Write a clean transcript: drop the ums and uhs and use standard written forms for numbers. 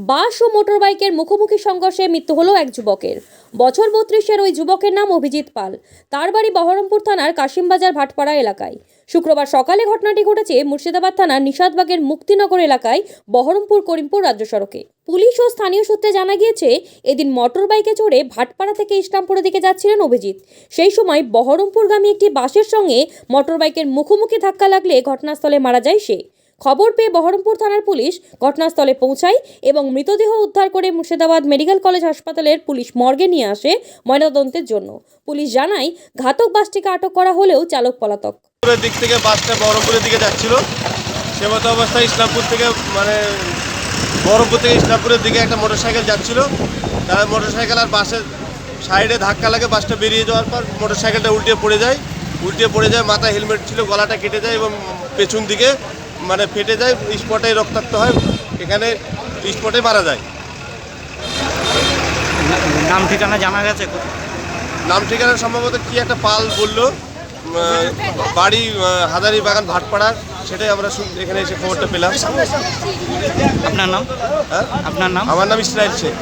বাস ও মোটরবাইকের মুখোমুখি সংঘর্ষে মৃত্যু হলো এক যুবকের। বছর 32-এর ওই যুবকের নাম অভিজিৎ পাল। তার বাড়ি বহরমপুর থানার কাশিমবাজার ভাটপাড়া এলাকায়। শুক্রবার সকালে ঘটনাটি ঘটেছে মুর্শিদাবাদ থানার নিশাদবাগের মুক্তিনগর এলাকায় বহরমপুর করিমপুর রাজ্য সড়কে। পুলিশ ও স্থানীয় সূত্রে জানা গিয়েছে, এদিন মোটরবাইকে চড়ে ভাটপাড়া থেকে ইসলামপুরের দিকে যাচ্ছিলেন অভিজিৎ। সেই সময় বহরমপুরগামী একটি বাসের সঙ্গে মোটরবাইকের মুখোমুখি ধাক্কা লাগলে ঘটনাস্থলে মারা যায় সে। খবর পেয়ে বহরমপুর থানার পুলিশ ঘটনাস্থলে পৌঁছায় এবং মৃতদেহ উদ্ধার করে মুর্শিদাবাদ মেডিকেল কলেজ হাসপাতালের পুলিশ মর্গে নিয়ে আসে ময়নাতদন্তের জন্য। পুলিশ জানায়, ঘাতক বাসটিকে আটক করা হলেও চালক পলাতক। দিক থেকে বাসটা বহরমপুরের দিকে যাচ্ছিল, সেমতো অবস্থায় ইসলামপুর থেকে বহরমপুর থেকে ইসলামপুরের দিকে একটা মোটরসাইকেল যাচ্ছিল। তার মোটরসাইকেল আর বাসের সাইডে ধাক্কা লাগে, বাসটা বেরিয়ে যাওয়ার পর মোটরসাইকেলটা উল্টে পড়ে যায়। মাথায় হেলমেট ছিল, গলাটা কেটে যায় এবং পেছন দিকে ফেটে যায়, স্পটে রক্তাক্ত হয়, এখানে স্পটে মারা যায়। নাম ঠিকানা জানা গেছে? নাম ঠিকানা সম্ভবত কি একটা পাল বললো, বাড়ি হাজারি বাগান ভাটপাড়ার, সেটাই আমরা এখানে এসে খবরটা পেলাম। আপনার নাম? হ্যাঁ, আপনার নাম? আমার নাম ইসরাইল শেখ।